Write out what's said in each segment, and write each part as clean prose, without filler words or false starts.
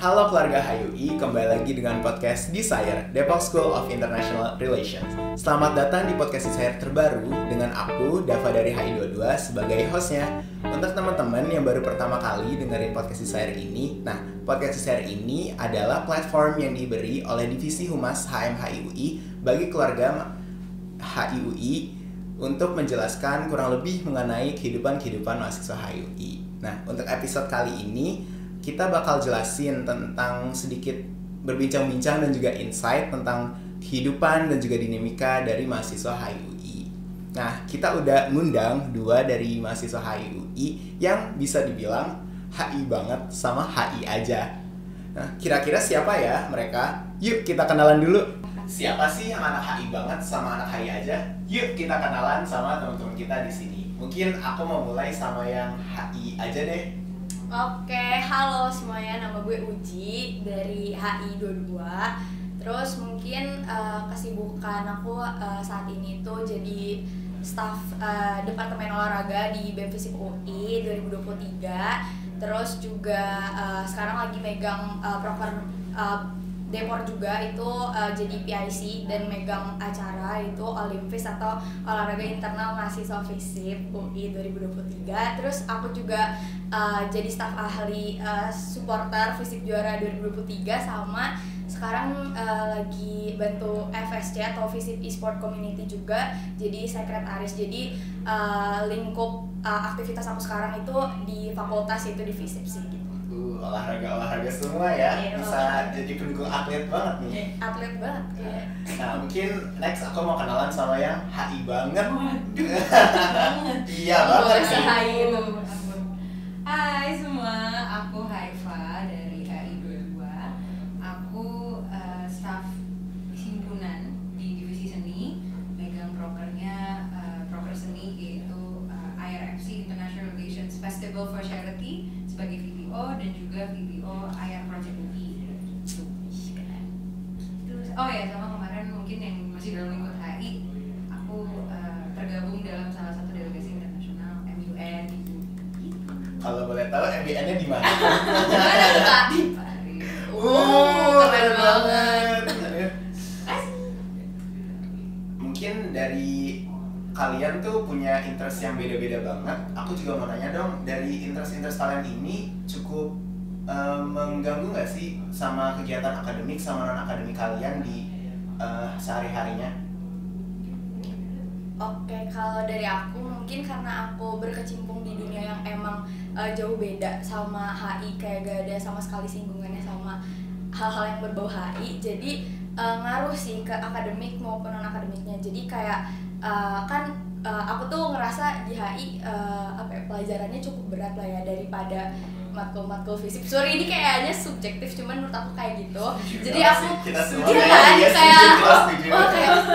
Halo keluarga HUI, kembali lagi dengan podcast Desire, Depok School of International Relations. Selamat datang di podcast Desire terbaru dengan aku, Dava dari HI22 sebagai hostnya. Untuk teman-teman yang baru pertama kali dengerin podcast Desire ini, podcast Desire ini adalah platform yang diberi oleh Divisi Humas HMHIUI bagi keluarga HIUI untuk menjelaskan kurang lebih mengenai kehidupan mahasiswa HIUI. Nah, untuk episode kali ini kita bakal jelasin tentang sedikit berbincang-bincang dan juga insight tentang kehidupan dan juga dinamika dari mahasiswa HIUI. Nah, kita udah ngundang dua dari mahasiswa HIUI yang bisa dibilang HI banget sama HI aja. Nah, kira-kira siapa ya mereka? Yuk kita kenalan dulu. Siapa sih yang anak HI banget sama anak HI aja? Yuk kita kenalan sama teman-teman kita di sini. Mungkin aku mau mulai sama yang HI aja deh. Oke, halo semuanya, nama gue Uji dari HI22. Terus mungkin kesibukan aku saat ini tuh jadi staf Departemen Olahraga di BEM Fisip UI 2023. Terus juga sekarang lagi megang proker Depor juga itu jadi PIC dan megang acara itu Olimpis atau Olahraga Internal Mahasiswa Fisip UI 2023. Terus aku juga jadi staf ahli supporter Fisip Juara 2023 sama sekarang lagi bantu FSC atau Fisip Esport Community juga jadi sekretaris. Jadi lingkup aktivitas aku sekarang itu di fakultas itu di Fisip sih gitu. Olahraga semua ya, bisa jadi pendukung atlet banget nih. Atlet banget kayak. Nah, mungkin next aku mau kenalan sama yang HI banget. Iya banget sih. Hai semua, aku Haifa dari HI22. Aku staf himpunan di divisi seni, megang prokernya proker seni yaitu IRFC International Relations Festival for Charity sebagai VPO dan juga VPO IR Project UI. Oh ya, sama kemarin mungkin yang masih dalam lingkup HI, aku tergabung dalam salah satu delegasi internasional MUN. Kalau boleh tahu MBN-nya di mana? Mana tuh Kak? Keren banget. Mungkin dari kalian tuh punya interest yang beda-beda banget. Aku juga mau nanya dong, dari interest kalian ini cukup mengganggu nggak sih sama kegiatan akademik sama non-akademik kalian di sehari-harinya? Oke, kalau dari aku mungkin karena aku berkecimpung di dunia yang emang jauh beda sama HI, kayak gak ada sama sekali singgungannya sama hal-hal yang berbau HI, jadi ngaruh sih ke akademik maupun non-akademiknya. Jadi kayak aku tuh ngerasa di HI pelajarannya cukup berat lah ya daripada matkul Fisip. Sorry ini kayaknya subjektif, cuman menurut aku kayak gitu. Jadi aku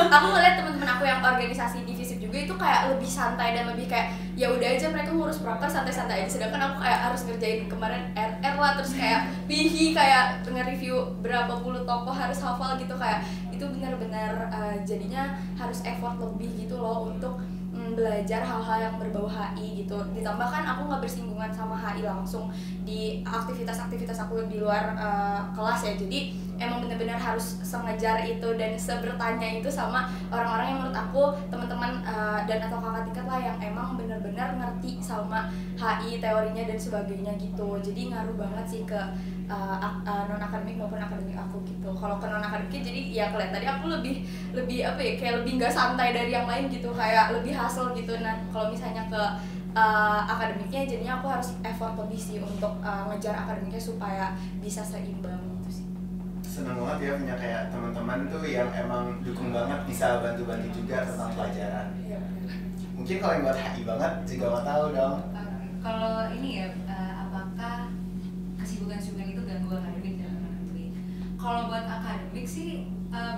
aku ngeliat teman-teman aku yang organisasi di Fisip juga itu kayak lebih santai dan lebih kayak ya udah aja mereka ngurus proker santai-santai aja. Sedangkan aku kayak harus ngerjain kemarin RR lah, terus kayak pihi kayak nge-review berapa puluh tokoh harus hafal gitu, kayak itu benar-benar jadinya harus effort lebih gitu loh untuk belajar hal-hal yang berbau HI gitu. Ditambah kan aku nggak bersinggungan sama HI langsung di aktivitas-aktivitas aku di luar kelas ya, jadi emang benar-benar harus sengejar itu dan sebertanya itu sama orang-orang yang menurut aku teman-teman dan atau kakak tingkat lah yang emang benar-benar ngerti sama HI teorinya dan sebagainya gitu. Jadi ngaruh banget sih ke non akademik maupun akademik aku gitu. Kalau ke non akademik jadi ya kelihatan tadi aku lebih apa ya, kayak lebih nggak santai dari yang lain gitu, kayak lebih hustle gitu. Nah kalau misalnya ke akademiknya jadinya aku harus effort lebih sih untuk ngejar akademiknya supaya bisa seimbang gitu sih. Seneng banget ya punya kayak teman-teman tuh yang emang dukung banget, bisa bantu-bantu juga tentang pelajaran. Iya. Mungkin kalau yang buat HI banget juga mau tahu dong. Kalau ini ya, apakah kesibukan itu ganggu akademik dan non-akademik? Kalau buat akademik sih,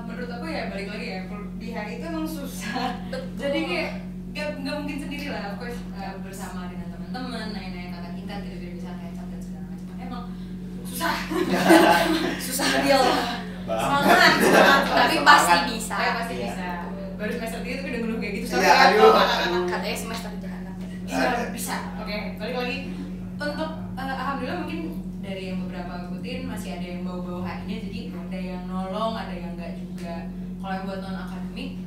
menurut aku ya balik lagi ya, di hari itu emang susah. Jadi kayak nggak mungkin sendiri lah, of course bersama dengan teman-teman, nanya-nanya kakak tingkat, tidak bisa catch up dan segala macam. Emang susah, susah real. Semangat, Tapi pasti bisa. Pasti bisa. Baru semester 3 tuh udah ngeluh kayak gitu. Katanya semester jahanam. Bisa. Oke, balik lagi. Untuk alhamdulillah mungkin dari yang beberapa beberapa ikutin masih ada yang bau-bau HI-nya, jadi ada yang nolong, ada yang enggak juga. Kalau yang buat non akademik,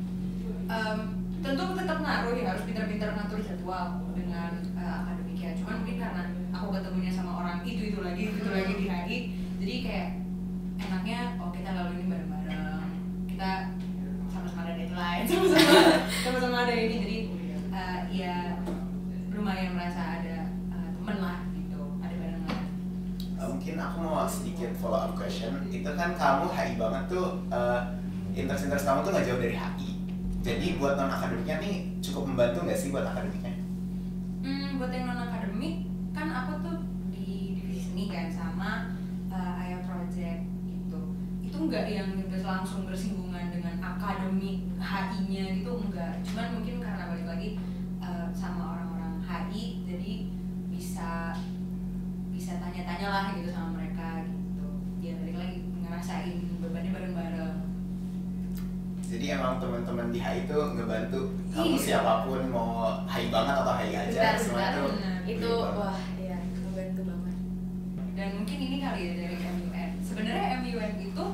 tentu tetap ngaruh ya, harus pintar-pintar ngatur jadwal dengan akademiknya. Cuman mungkin karena aku ketemunya sama orang itu lagi di HI, jadi kayak enaknya kita lalu ini bareng-bareng, kita sama-sama ada deadline, sama-sama ada ini, jadi ya lumayan merasa ada temen lah gitu, ada barengan. Mungkin aku mau sedikit follow up question. Itu kan kamu HI banget tuh, interest kamu tuh nggak jauh dari HI. Jadi buat non akademiknya nih cukup membantu nggak sih buat akademiknya? Buat yang non akademik kan aku tuh di divisi seni kan sama Aya Project gitu. Itu nggak yang langsung bersinggungan dengan akademik HI-nya gitu, enggak. Cuman mungkin karena balik lagi sama orang-orang HI, jadi bisa tanya-tanya lah gitu sama mereka gitu. Ya balik lagi ngerasain bebannya bareng-bareng. Jadi emang teman-teman di HI itu ngebantu kamu siapapun mau HI banget atau HI aja, semua itu wah iya ngebantu banget. Dan mungkin ini kali ya dari MUN. Sebenarnya MUN itu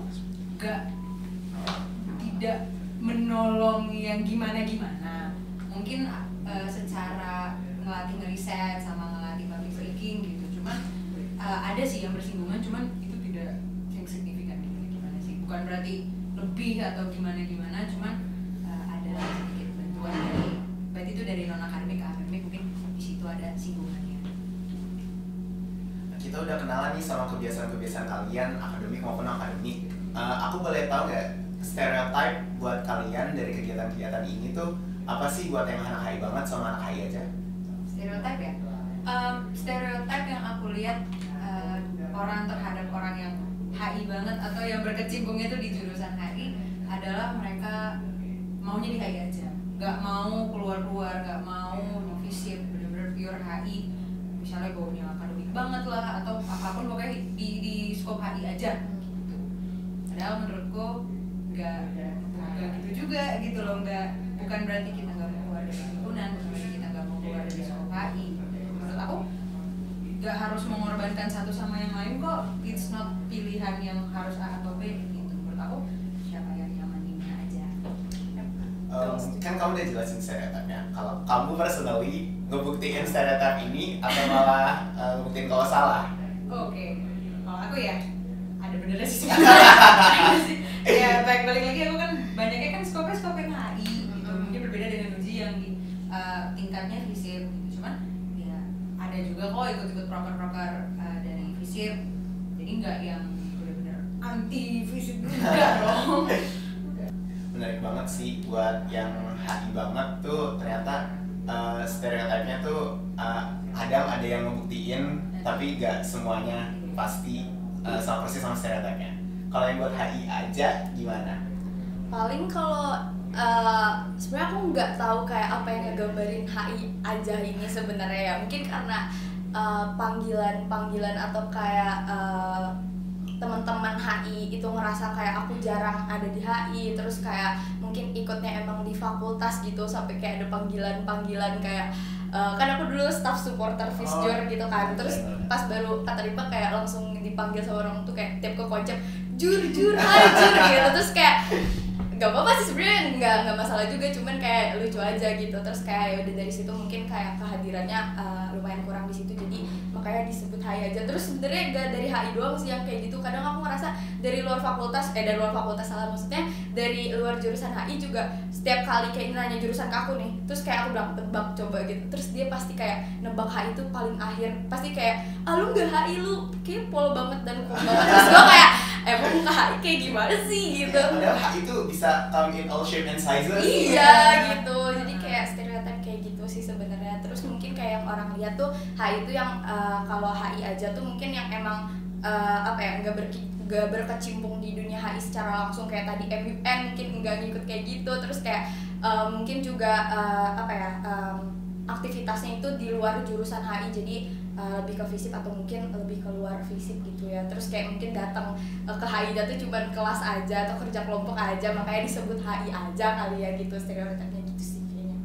tidak menolong yang gimana-gimana. Mungkin secara ngelatih ngeriset sama ngelatih public speaking gitu. Cuman ada sih yang bersinggungan, cuman itu tidak yang signifikan gimana sih. Bukan berarti lebih atau gimana, cuman ada sedikit bantuan dari, berarti itu dari non akademik ke akademik, mungkin di situ ada singgungannya. Kita udah kenalan nih sama kebiasaan-kebiasaan kalian, akademik maupun akademik. Aku boleh tahu nggak stereotype buat kalian dari kegiatan-kegiatan ini tuh apa sih buat yang anak HI banget sama anak HI aja? Stereotype ya? Stereotype yang aku lihat orang terhadap orang yang HI banget atau yang berkecimpungnya itu di jurusan HI adalah mereka maunya di HI aja, nggak mau keluar-keluar, nggak mau visip, bener-bener pure HI, misalnya baunya akademik banget lah atau apapun pokoknya di skop HI aja gitu. Padahal menurutku nggak gitu juga gitu loh, bukan berarti kita nggak mau keluar dari himpunan, bukan berarti kita nggak mau keluar dari skop HI. Menurut aku gak harus mengorbankan satu sama yang lain kok, it's not pilihan yang harus A atau B gitu. Menurut aku siapa yang nyamanin aja. Kan kamu udah jelasin stereotipnya. Kalau kamu personally ngebuktiin stereotip ini atau malah ngebuktiin kalau salah? Oke. Kalau aku ya ada benernya sih. Ya balik lagi aku kan banyaknya kan skopnya HI gitu. Mungkin berbeda dengan uji yang di tingkatnya visip gitu. Cuman ada juga kok ikut-ikut proker-proker dari visip, jadi nggak yang benar-benar anti visip juga dong. Menarik banget sih buat yang HI banget tuh ternyata stereotipnya tuh ada yang ngebuktiin tapi nggak semuanya pasti sama persis sama stereotipnya. Kalau yang buat HI aja gimana? Paling kalau sebenarnya aku nggak tahu kayak apa yang ngegambarin HI aja ini sebenarnya ya, mungkin karena panggilan atau kayak teman-teman HI itu ngerasa kayak aku jarang ada di HI, terus kayak mungkin ikutnya emang di fakultas gitu sampai kayak ada panggilan kayak kan aku dulu staff supporter Visjor gitu kan, terus pas baru keterima kayak langsung dipanggil sama orang tuh kayak tiap ke konsep jur gitu, terus kayak gak apa-apa sih sebenarnya, nggak masalah juga, cuman kayak lucu aja gitu. Terus kayak udah dari situ mungkin kayak kehadirannya lumayan kurang di situ, jadi makanya disebut HI aja. Terus sebenarnya gak dari HI doang sih yang kayak gitu, kadang aku ngerasa dari luar fakultas salah, maksudnya dari luar jurusan HI juga setiap kali kayak nanya jurusan ke aku nih, terus kayak aku bilang tebak coba gitu, terus dia pasti kayak nebak HI itu paling akhir, pasti kayak lu nggak HI, lu kayak pol banget dan cool banget. Terus gue kayak emang ke HI kayak gimana sih gitu. Padahal HI itu bisa come in all shape and sizes. Iya gitu, jadi kayak stereotip kayak gitu sih sebenarnya. Terus mungkin kayak yang orang lihat tuh HI itu yang kalau HI aja tuh mungkin yang emang nggak berkecimpung di dunia HI secara langsung, kayak tadi MUN mungkin nggak ngikut kayak gitu. Terus kayak mungkin juga aktivitasnya itu di luar jurusan HI, jadi lebih ke fisip atau mungkin lebih keluar fisip gitu ya. Terus kayak mungkin datang ke HI tuh cuma kelas aja atau kerja kelompok aja, makanya disebut HI aja kali ya gitu, stereotipnya gitu sih kayaknya.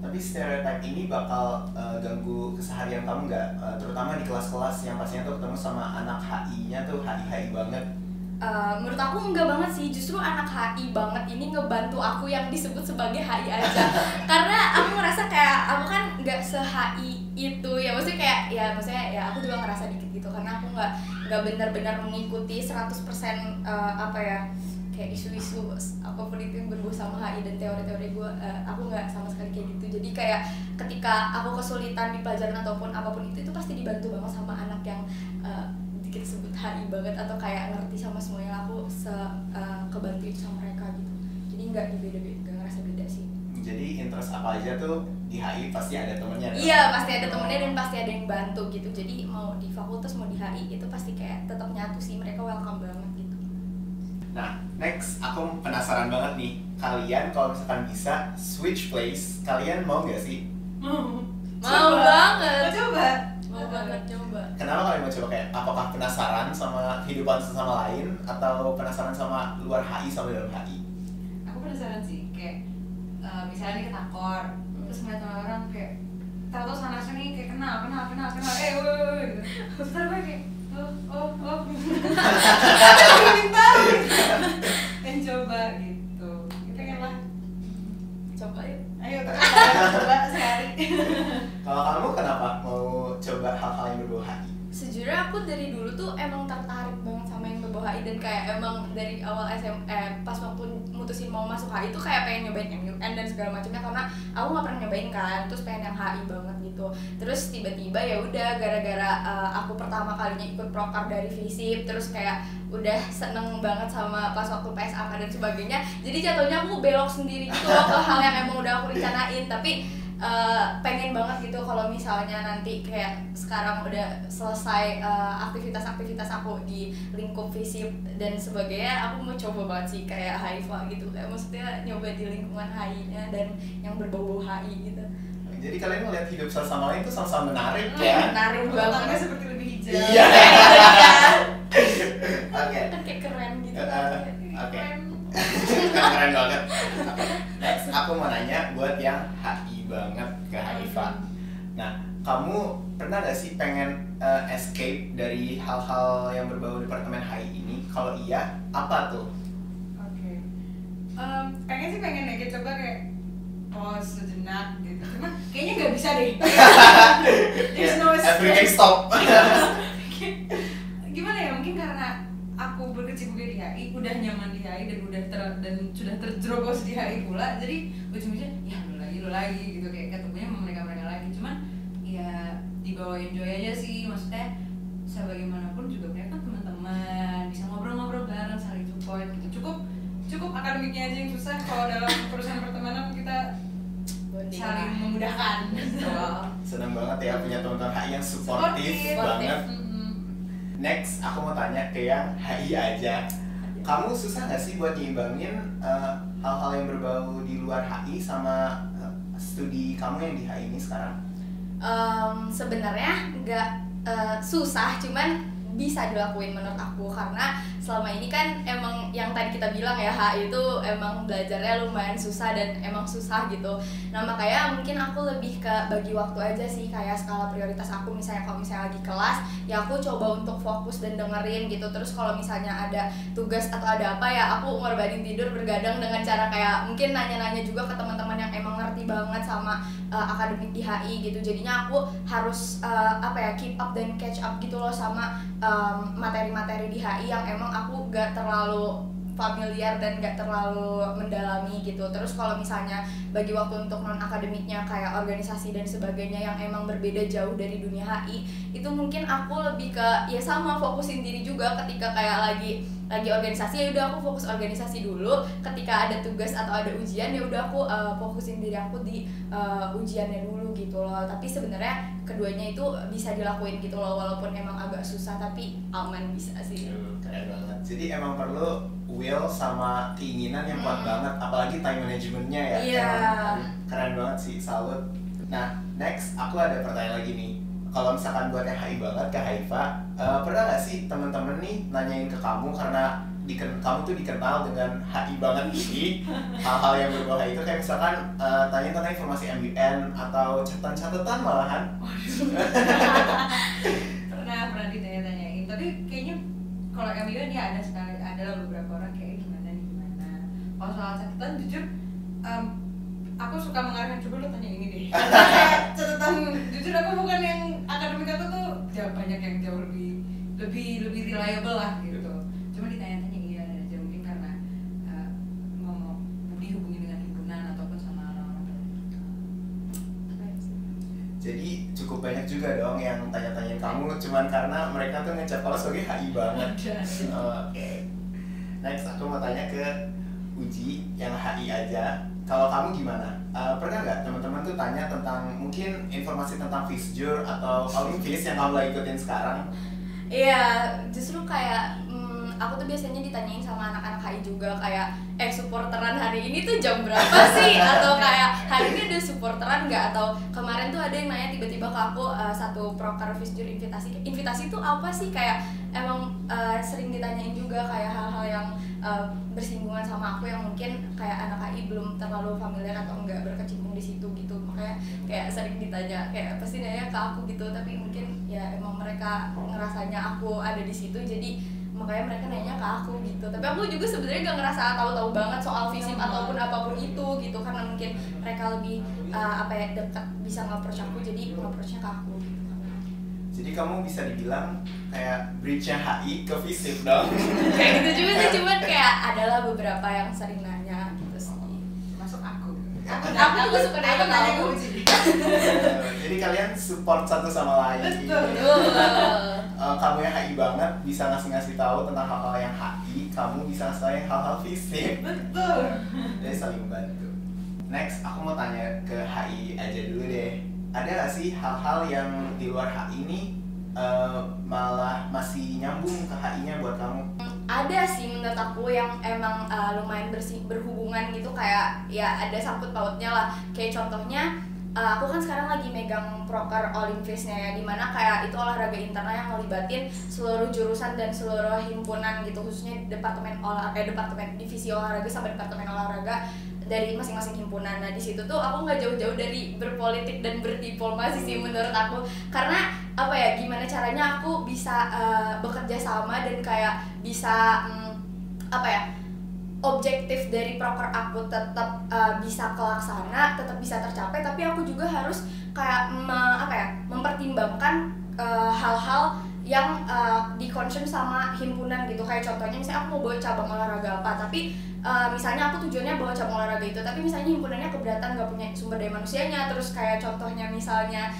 Tapi tapi stereotip ini bakal ganggu keseharian kamu nggak? Terutama di kelas-kelas yang pastinya tuh ketemu sama anak HI-nya tuh HI banget. Menurut aku enggak banget sih, justru anak HI banget ini ngebantu aku yang disebut sebagai HI aja. Karena aku ngerasa kayak aku kan nggak se-HI itu ya, maksudnya ya aku juga ngerasa dikit gitu karena aku nggak benar-benar mengikuti 100% apa ya, kayak isu-isu apapun itu yang berbau sama HI dan teori-teori gue, aku nggak sama sekali kayak gitu. Jadi kayak ketika aku kesulitan di pelajaran ataupun apapun itu pasti dibantu banget sama anak yang kita sebut HI banget atau kayak ngerti sama semuanya. Aku kebantu itu sama mereka gitu, jadi nggak dibeda-beda, nggak ngerasa beda sih. Jadi interest apa aja tuh di HI pasti ada temennya. Iya, pasti ada temennya dan pasti ada yang bantu gitu. Jadi mau di fakultas mau di HI itu pasti kayak tetap nyatu sih, mereka welcome banget gitu. Nah, next aku penasaran banget nih, kalian kalau misalkan bisa switch place, kalian mau nggak sih? Mau Mau banget. coba. Mau banget coba. Kenapa kalian mau coba, kayak apakah penasaran sama kehidupan sesama lain atau penasaran sama luar HI sama dalam HI? Aku penasaran sih, kayak misalnya nih ke Takor, terus ngeliat orang kayak tahu sana sini kayak kenal, woi gitu. Terus gue kayak oh minta pengen coba gitu. Pengen lah. Coba yuk. Ayo coba sekali. Kalau kamu kenapa mau coba hal-hal yang berbau HI? Sejujurnya aku dari dulu tuh emang tertarik banget sama yang berbau HI dan kayak emang dari awal pas waktu mutusin mau masuk HI tuh kayak pengen nyobain MUN dan segala macamnya karena aku nggak pernah nyobain kan, terus pengen yang HI banget gitu. Terus tiba-tiba ya udah gara-gara aku pertama kalinya ikut prokar dari FISIP, terus kayak udah seneng banget sama pas waktu PSAK dan sebagainya. Jadi jatuhnya aku belok sendiri gitu loh ke hal yang emang udah aku rencanain, tapi pengen banget gitu kalau misalnya nanti kayak sekarang udah selesai aktivitas-aktivitas aku di lingkup FISIP dan sebagainya, aku mau coba banget sih kayak HIFA gitu, kayak maksudnya nyoba di lingkungan HI-nya dan yang berbau-bau HI gitu. Jadi kalian ngeliat hidup satu sama lain tuh sama-sama menarik ya? Menarik Orangnya banget. seperti lebih hijau. Iya. Oke. Kan kayak keren gitu. Oke. Keren banget. Next, aku mau nanya buat yang HI banget ke HIFA. Nah, kamu pernah gak sih pengen escape dari hal-hal yang berbau departemen HI ini? Kalau iya, apa tuh? Oke. Pengen sih kayak coba kayak pause sejenak gitu. Cuma kayaknya nggak bisa deh. There's no escape. Everything stop. Gimana ya, mungkin karena aku berkecimpung di HI, udah nyaman di HI dan sudah terjerobos di HI pula, jadi ujung-ujungnya ya lu lagi gitu, kayak ketemunya sama mereka lagi. Cuman ya dibawa enjoy aja sih, maksudnya sebagaimanapun juga mereka kan teman-teman, bisa ngobrol-ngobrol bareng, saling support gitu. Cukup akademiknya aja yang susah, kalau dalam perusahaan pertemanan kita saling memudahkan. Seneng banget ya punya teman-teman HI yang supportive banget. Next, aku mau tanya ke yang HI aja. Kamu susah nggak sih buat nyimbangin hal-hal yang berbau di luar HI sama studi kamu yang di HI ini sekarang? Sebenarnya nggak susah, cuman bisa dilakuin menurut aku karena selama ini kan emang yang tadi kita bilang ya, HI itu emang belajarnya lumayan susah dan emang susah gitu. Nah makanya mungkin aku lebih ke bagi waktu aja sih, kayak skala prioritas aku. Misalnya kalau misalnya lagi kelas ya aku coba untuk fokus dan dengerin gitu. Terus kalau misalnya ada tugas atau ada apa ya aku ngorbanin tidur bergadang dengan cara kayak mungkin nanya-nanya juga ke teman-teman yang emang ngerti banget sama akademik di HI gitu. Jadinya aku harus keep up dan catch up gitu loh sama materi-materi di HI yang emang aku gak terlalu familiar dan gak terlalu mendalami gitu. Terus kalau misalnya bagi waktu untuk non akademiknya kayak organisasi dan sebagainya yang emang berbeda jauh dari dunia HI, itu mungkin aku lebih ke ya sama fokusin diri juga. Ketika kayak lagi organisasi ya udah aku fokus organisasi dulu, ketika ada tugas atau ada ujian ya udah aku fokusin diri aku di ujiannya dulu gitu loh. Tapi sebenarnya keduanya itu bisa dilakuin gitu loh, walaupun emang agak susah tapi aman bisa sih. Keren banget. Jadi emang perlu will sama keinginan yang kuat banget, apalagi time managementnya ya. Iya. Keren banget sih, salut. Nah, next aku ada pertanyaan lagi nih. Kalau misalkan buat yang HI banget ke HIFA, pernah gak sih temen-temen nih nanyain ke kamu karena kamu tuh dikenal dengan HI banget ini, hal-hal yang berbahaya itu kayak misalkan tanya tentang informasi MUN atau catatan-catatan malahan. pernah ditanya-tanyain, tapi kayaknya kalau MUN ya ada beberapa orang kayak gimana. Kalau soal catatan jujur aku suka mengarahkan, coba lo tanya ini deh. Catatan jujur aku bukan yang akademik, aku tuh banyak yang jauh lebih reliable lah gitu. Cuma ditanya-tanya iya aja, mungkin karena mau dihubungi dengan himpunan ataupun sama orang-orang. Jadi cukup banyak juga dong yang tanya-tanyain kamu cuman karena mereka tuh ngecap kalau sebagai HI banget. Oke. Next aku mau tanya ke Uji yang HI aja. Kalau kamu gimana? Pernah nggak teman-teman tuh tanya tentang mungkin informasi tentang Visjur atau Olimvis yang kamu lagi ikutin sekarang? Iya, justru kayak aku tuh biasanya ditanyain sama anak-anak HI juga kayak supporteran hari ini tuh jam berapa sih? Atau kayak hari ini ada supporteran nggak? Atau kemarin tuh ada yang nanya tiba-tiba ke aku satu proker Visjur invitasi itu apa sih? Kayak emang sering ditanyain juga kayak hal-hal yang bersinggungan sama aku yang mungkin kayak anak HI belum terlalu familiar atau enggak berkecimpung di situ gitu. Makanya kayak sering ditanya, kayak pasti nanya ke aku gitu, tapi mungkin ya emang mereka ngerasanya aku ada di situ jadi makanya mereka nanya ke aku gitu. Tapi aku juga sebenarnya gak ngerasa tahu-tahu banget soal visip ataupun apapun itu gitu, karena mungkin mereka lebih dekat bisa nge-approach aku, jadi nge-approach-nya ke aku gitu. Jadi kamu bisa dibilang kayak bridge-nya HI ke visip dong. Kayak gitu juga sih, cuman kayak adalah beberapa yang sering nanya gitu sih. Masuk aku Aku suka nanya ke Uji. Jadi kalian support satu sama lain. Betul. Kamu yang HI banget bisa ngasih tahu tentang hal-hal yang HI, kamu bisa ngasih tahu hal-hal visip. Betul. Jadi saling membantu. Next, aku mau tanya ke HI aja dulu deh. Ada nggak sih hal-hal yang di luar HI ini malah masih nyambung ke HI-nya buat kamu? Ada sih menurut aku yang emang lumayan berhubungan gitu, kayak ya ada sangkut pautnya lah. Kayak contohnya aku kan sekarang lagi megang proker Olimvisnya ya, dimana kayak itu olahraga internal yang ngelibatin seluruh jurusan dan seluruh himpunan gitu, khususnya departemen divisi olahraga sama departemen olahraga dari masing-masing himpunan. Nah di situ tuh aku nggak jauh-jauh dari berpolitik dan berdiplomasi sih menurut aku, karena apa ya, gimana caranya aku bisa bekerja sama dan kayak bisa objektif dari proker aku tetap bisa kelaksana, tetap bisa tercapai, tapi aku juga harus kayak mempertimbangkan hal-hal yang di-concern sama himpunan gitu. Kayak contohnya misalnya aku mau bawa cabang olahraga apa, tapi misalnya aku tujuannya bawa cabang olahraga itu, tapi misalnya himpunannya keberatan gak punya sumber daya manusianya. Terus kayak contohnya misalnya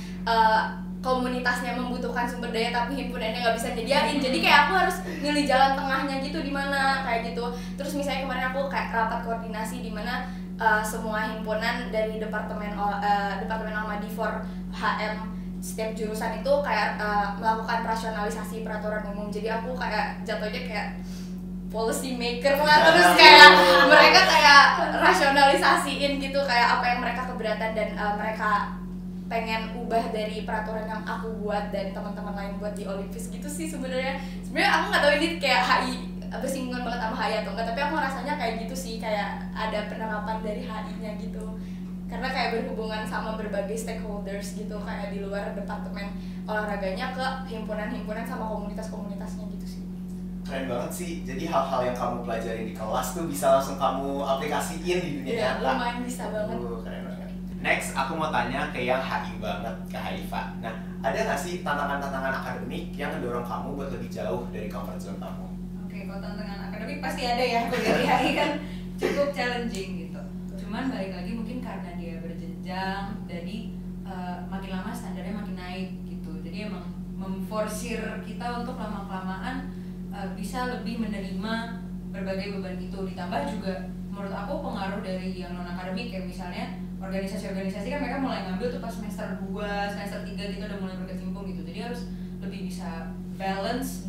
komunitasnya membutuhkan sumber daya tapi himpunannya nggak bisa nyediain, jadi kayak aku harus milih jalan tengahnya gitu di mana kayak gitu. Terus misalnya kemarin aku kayak rapat koordinasi di mana semua himpunan dari departemen Almadifor HM setiap jurusan itu kayak melakukan rasionalisasi peraturan umum. Jadi aku kayak jatuhnya kayak policy maker lah, terus kayak mereka kayak rasionalisasiin gitu kayak apa yang mereka keberatan dan mereka pengen ubah dari peraturan yang aku buat dan teman-teman lain buat di Olimvis gitu sih. Sebenarnya aku nggak tahu ini kayak HI bersinggungan banget sama HI atau enggak, tapi aku rasanya kayak gitu sih, kayak ada penerapan dari HI-nya gitu, karena kayak berhubungan sama berbagai stakeholders gitu, kayak di luar departemen olahraganya ke himpunan-himpunan sama komunitas-komunitasnya gitu sih. Keren banget sih, jadi hal-hal yang kamu pelajari di kelas tuh bisa langsung kamu aplikasiin di dunia nyata. Lumayan bisa banget. Keren banget. Next, aku mau tanya ke yang HI banget, ke Haifa. Nah, ada nggak sih tantangan-tantangan akademik yang mendorong kamu buat lebih jauh dari comfort zone kamu? Oke, kalau tantangan akademik pasti ada ya, kuliah di HI kan cukup challenging gitu. Cuman balik lagi mungkin karena dia berjenjang, jadi makin lama standarnya makin naik gitu. Jadi emang memforsir kita untuk lama-kelamaan bisa lebih menerima berbagai beban itu. Ditambah juga menurut aku pengaruh dari yang non akademik, kayak misalnya organisasi-organisasi kan mereka mulai ngambil tuh pas semester 2, semester 3 gitu udah mulai berkecimpung gitu. Jadi harus lebih bisa balance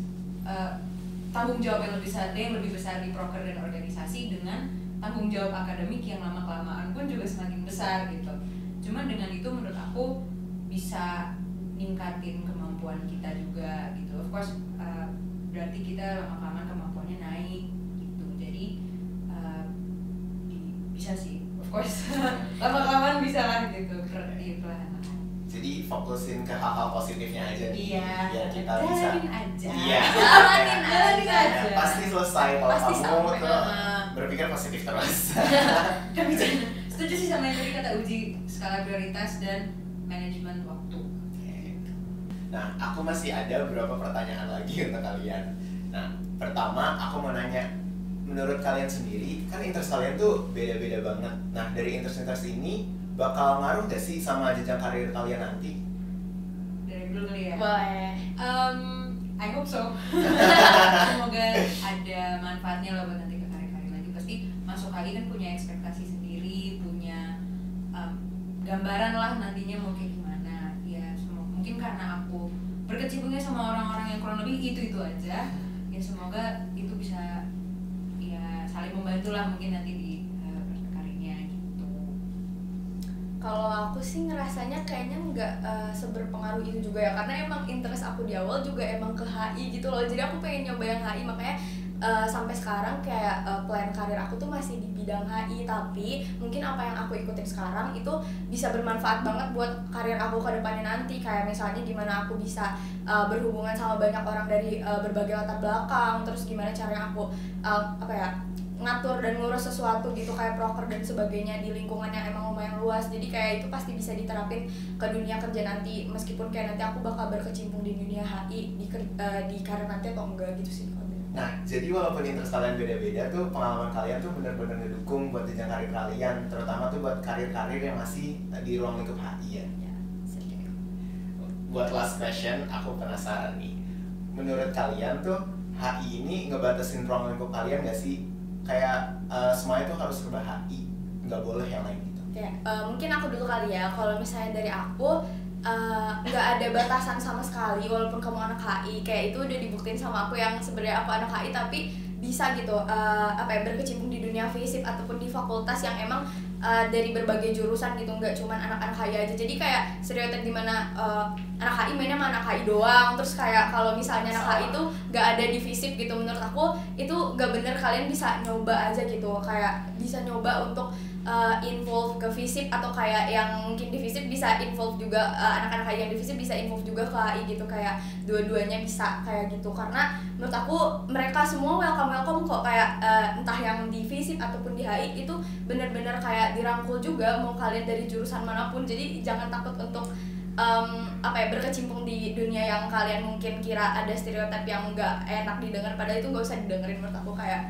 tanggung jawab yang lebih besar di proker dan organisasi dengan tanggung jawab akademik yang lama-kelamaan pun juga semakin besar gitu. Cuman dengan itu menurut aku bisa ningkatin kemampuan kita juga gitu. Of course berarti kita lama-kelamaan kemampuannya naik, jadi bisa sih, of course. Lama-lamaan bisa lah gitu di perlahan-lahan. Jadi fokusin ke hal-hal positifnya aja nih. Iya, Biar kita bisa. jalanin aja. Iya. Jalanin aja. Pasti selesai kalau Pasti kamu sampai. tuh berpikir positif terus. Tapi setuju sih sama yang tadi kata Uji, skala prioritas dan manajemen waktu. Nah, aku masih ada beberapa pertanyaan lagi untuk kalian. Nah, pertama aku mau nanya, menurut kalian sendiri, kan interest kalian tuh beda-beda banget. Nah, dari interest ini bakal ngaruh gak sih sama jenjang karir kalian nanti? Dari dulu kali ya. Boleh. I hope so. Semoga ada manfaatnya lah buat nanti ke karir-karir lagi. Pasti masuk HI kan punya ekspektasi sendiri, punya gambaran lah nantinya mau kayak gimana. Ya mungkin karena aku berkecimpungnya sama orang-orang yang kurang lebih itu aja. Ya semoga itu bisa ya saling membantu lah mungkin nanti di karirnya gitu. Kalau aku sih ngerasanya kayaknya nggak seberpengaruh itu juga ya, karena emang interest aku di awal juga emang ke HI gitu loh. Jadi aku pengen nyoba yang HI, makanya sampai sekarang kayak plan karir aku tuh masih di bidang HI. Tapi mungkin apa yang aku ikutin sekarang itu bisa bermanfaat banget buat karir aku ke depannya nanti. Kayak misalnya gimana aku bisa berhubungan sama banyak orang dari berbagai latar belakang, terus gimana caranya aku ngatur dan ngurus sesuatu gitu kayak proker dan sebagainya di lingkungan yang emang lumayan luas. Jadi kayak itu pasti bisa diterapin ke dunia kerja nanti, meskipun kayak nanti aku bakal berkecimpung di dunia HI di karir nanti atau enggak gitu sih. Nah, jadi walaupun interest kalian beda-beda tuh, pengalaman kalian tuh benar-benar ngedukung buat jenjang karir kalian, terutama tuh buat karir-karir yang masih di ruang lingkup HI ya. Buat last question, aku penasaran nih, menurut kalian tuh HI ini ngebatasin ruang lingkup kalian gak sih? Kayak semuanya tuh harus serba HI, nggak boleh yang lain gitu. Mungkin aku dulu kali ya. Kalau misalnya dari aku nggak ada batasan sama sekali walaupun kamu anak HI. Kayak itu udah dibuktiin sama aku yang sebenarnya aku anak HI tapi bisa gitu berkecimpung di dunia FISIP ataupun di fakultas yang emang dari berbagai jurusan gitu, nggak cuman anak-anak HI aja. Jadi kayak stereotip dimana anak HI mainnya sama anak HI doang, terus kayak kalau misalnya anak HI itu nggak ada di FISIP gitu. Menurut aku itu nggak bener. Kalian bisa nyoba aja gitu, kayak bisa nyoba untuk involve ke FISIP, atau kayak yang mungkin di FISIP bisa involve juga anak-anak HI yang di FISIP bisa involve juga ke HI gitu. Kayak dua-duanya bisa kayak gitu, karena menurut aku mereka semua welcome kok. Kayak entah yang di FISIP ataupun di HI itu bener-bener kayak dirangkul juga, mau kalian dari jurusan manapun. Jadi jangan takut untuk berkecimpung di dunia yang kalian mungkin kira ada stereotip yang nggak enak didengar, padahal itu nggak usah didengerin. Menurut aku kayak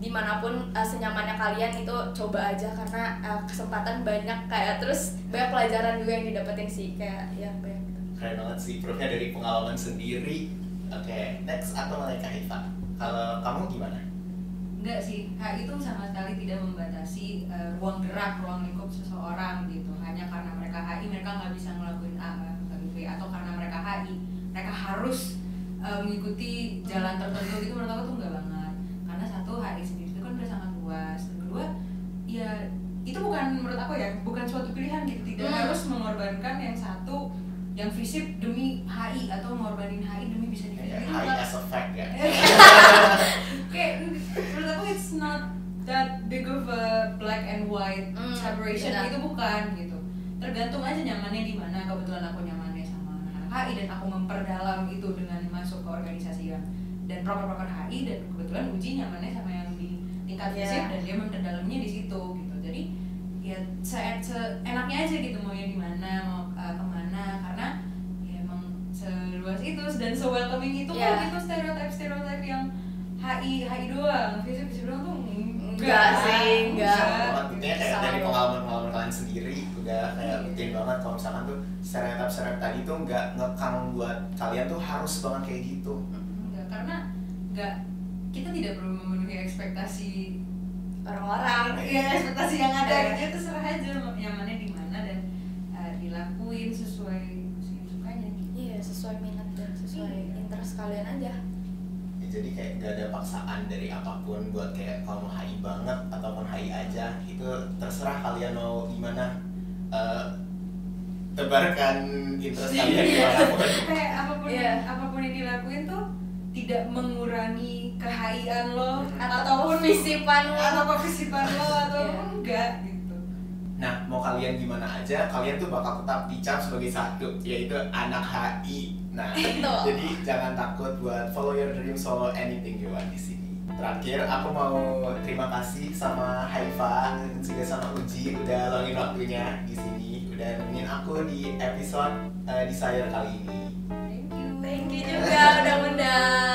dimanapun senyamannya kalian itu coba aja, karena kesempatan banyak, kayak terus banyak pelajaran juga yang didapetin sih, kayak ya banyak. Keren banget sih, proofnya dari pengalaman sendiri. Oke, next aku mau nanya Kak Hifa, kalau kamu gimana? Enggak sih, HI itu sama sekali tidak membatasi ruang gerak, ruang lingkup seseorang gitu. Hanya karena mereka HI, mereka nggak bisa ngelakuin A, B, atau karena mereka HI, mereka harus mengikuti jalan tertentu gitu. Menurut aku tuh enggak banget. Karena satu, HI sendiri itu kan udah sangat luas. Dan kedua, ya itu bukan, menurut aku ya, bukan suatu pilihan gitu. Tidak harus mengorbankan yang satu, yang FISIP demi HI, atau mengorbanin HI demi bisa dipilih. HI as a fact ya. Kayak menurut aku it's not that big of a black and white separation. Itu bukan gitu. Tergantung aja nyamannya di mana. Kebetulan aku nyamannya sama anak-anak HI dan aku memperdalam itu dengan masuk ke organisasi yang dan proker-proker HI, dan kebetulan Uji nyamannya sama yang di tingkat FISIP dan dia memperdalamnya di situ gitu. Jadi ya seenaknya aja gitu, maunya di mana, mau kemana, karena ya emang seluas itu dan se-welcoming itu kok gitu. Stereotip yang HI doang, FISIP doang tuh enggak sih, enggak. Intinya kayak dari pengalaman kalian sendiri udah kayak rutin banget kalau misalkan tuh stereotip tadi tuh nggak ngekang buat kalian tuh harus banget kayak gitu. Enggak, karena kita tidak perlu memenuhi ekspektasi orang-orang. Ya, ekspektasi yang ada gitu, terserah aja nyamannya di mana dan dilakuin sesuai sukanya gitu. Iya, sesuai minat dan sesuai interest kalian aja. Jadi kayak gak ada paksaan dari apapun buat kayak kalau mau HI banget ataupun HI aja, itu terserah kalian mau gimana, tebarkan interest kalian gimana pun. Kayak apapun yang dilakuin tuh tidak mengurangi KHI-an lo ataupun visipan lo atau visipan lo atau enggak gitu. Nah, mau kalian gimana aja, kalian tuh bakal tetap dicap sebagai satu, yaitu anak HI. Nah, Betul. jadi jangan takut buat follow your dreams, follow anything you want di sini. Terakhir, aku mau terima kasih sama Haifa dan juga sama Uji udah luangin waktunya di sini, udah nemenin aku di episode Desire kali ini. Thank you. Thank you juga udah ngundang.